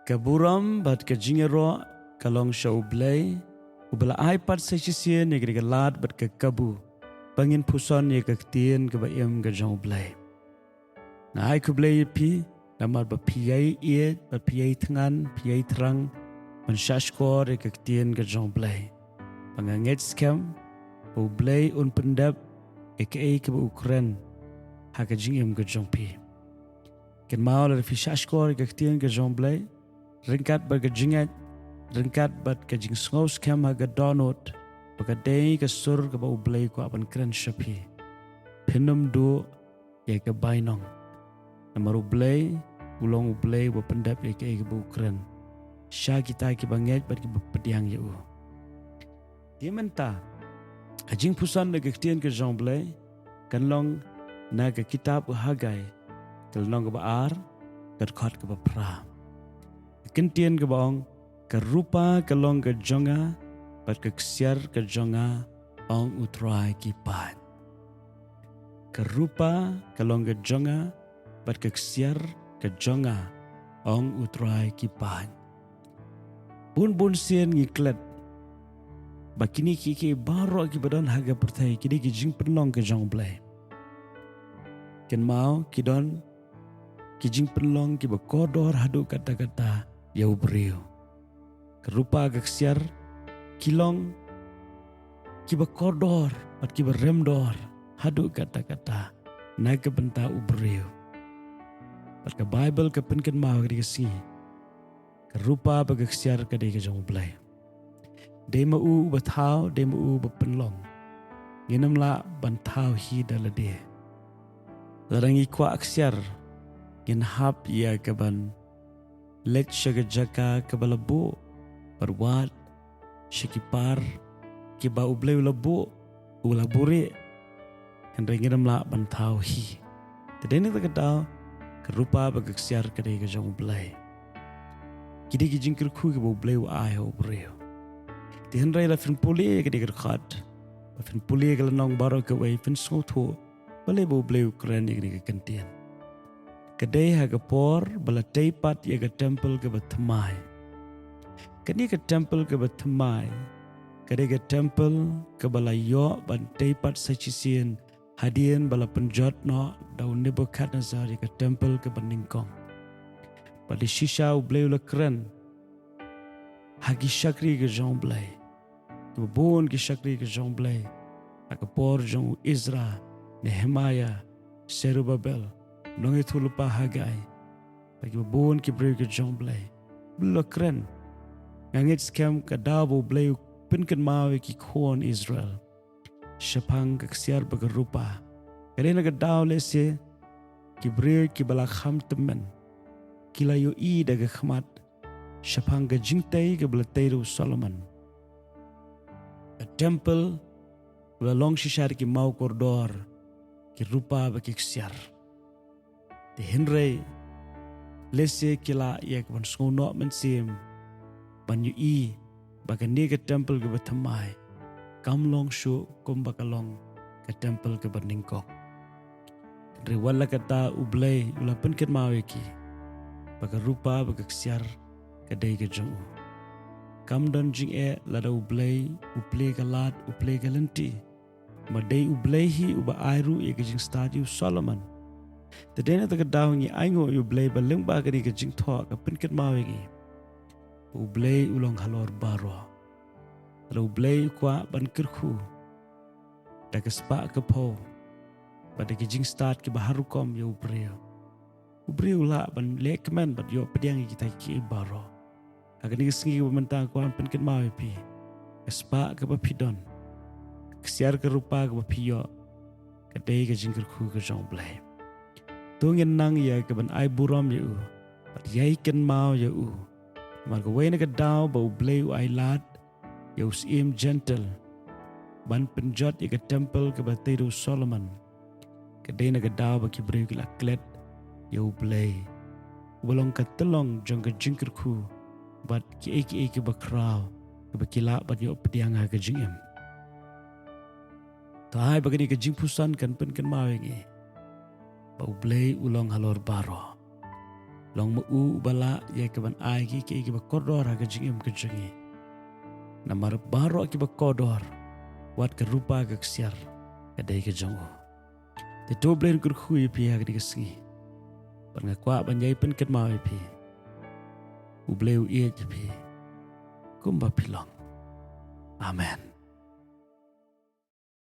Kaburam bat ka jingero kalong sha U Blei ubala iPad sa sisien ye ka lad bat ka kabu pangin puson ye ka Ktien ka ba em ka U Blei na ai ku Blei pi namar ba piai e ba piai tangan piai terang man shashkor ye ka Ktien ka U Blei panganget scam U Blei un pendap aka ka ba Ukraine ha ka jingem ka pi ken mau la fi shashkor ka Ktien ka U Blei ringkat berkejingat, ringkat berkejing sngos kem haga donut, berkadai ke sur ke bau Blei ku apan keren syapi. Pinum du ya ke bainong. Nama U Blei, ulong U Blei berpendap ya ke bau keren. Sya kita ke banget berki berpediang ya u. Dia menta, Jingpuson ke Ktien ke U Blei, kan long na ke kitab hagai, ke long ke baar, ke khot ke bapra. Kentien ke baong ke rupa ke long ke jonga bat ke ksiar ke jonga ong utrai ki pat ke rupa ke long ke jonga bat ke ksiar ke jonga ong utrai ki pat bun sien ngiklet bakini ki baro ki badan haga pertai kini ki jing penlong ke U Blei ken mau ki don ki jing penlong ki bakodor hadu kata-kata Yau beriu kerupa gaksiar kilong kiba kodor at kiba remdor hadu kata-kata naik ke benta uberiu at ke Bible ke penken mau ke dikasi kerupa bagaksiar ke dikasi U Blei dema u batau dema u bapenlong ginam la bantau hi dalade larangi kwa aksiar gin hap ya keban Lek syagajaka kabalabu Perwat Syakipar Kiba U Blei ulabu Ulaburi Hendringin melak bantau hi Tadini tak ketau Kerupa bagaksiar kadai ke U Blei Kidi ki jingkyrkhu kiba U Blei wa ai U Blei Di hendrai la fin puli kadai kerkat Fin puli ke lenong baru ke wai fin sengutu Balai U Blei Ukraine kadai ke Ktien Kadai haga por bala teipat ya ke temple ke batmai. Kani ke temple ke batmai. Kadai ke temple ke bala yo ban teipat sachisien hadian bala penjot no daun Nebukadnezar ya ke temple ke beningkong. Pada shisha U Blei ula keren. Hagi syakri ke U Blei. Kebun ke syakri ke U Blei. Haga por jong Izra, Nehemiah, Serubabel. Nong itu lupa hagai. Bagi babon ki beri ke U Blei. Bela keren. Ngangit scam ke dabu Blei pinkan mau ki kuon Israel. Syapang ke ksiar bagarupa. Kadena ke daw lese ki beri ki balak ham temen. Kila yo i daga khmat. Syapang ke jingtai ke bela teiru Solomon. A temple bela long shishar ki mau kordor. Ki rupa bagi ksiar. Di Henry lese kila ia ke banskono mensim banyu i bagan ni ke temple ke batamai kamlong shu kum bakalong ke temple ke berningkok riwala kata U Blei ula penken maweki baga rupa baga ksiar ke dai ke jong kam don jing lada U Blei ke lat U Blei ke lenti madai U Blei hi uba airu ia ke jing stadiu Solomon Tadena tak daw ngi aingo U Blei baleng ba kani ke jing tho ka penket mawegi U Blei ulong halor baro U Blei kwa ban kirkhu da ke spah ke po pada ke jing start ke baharukom U Blei ula ban lekmen bat yo pediang kita ki baro agani singi mentang kwan penket mawepi ke spah ke bapidon kesiar ke rupa ke bapiyo ke dei ke jing kirkhu ke U Blei Tungin nang ya ke ban ai buram ya u. Pat yai ken mau ya u. Mar ke wena ke daw ba U Blei u ai lat. Ya usim gentle. Ban penjot ya ke temple ke bateiru Solomon. Ke dena ke daw ba ki breu ke laklet ya U Blei. Walong ke telong jong ke jingkyrkhu. Bat ki eki bakraw. Ke bakila bat yo pediang ha ke jingem. Tahai bagani ke Jingpuson kan pen ken mau ngi. U Blei ulong halor baro. long ma u bala ya ke ban ai ki ba kodor ha ke jingim ke jingi namar baro ki ba kodor wat ke rupa ke siar ke dai ke jongo te to blen kur khui pi ha ke singi ban nga kwa ban yai pen ket ma pi u bleu pi kumba pilong amen.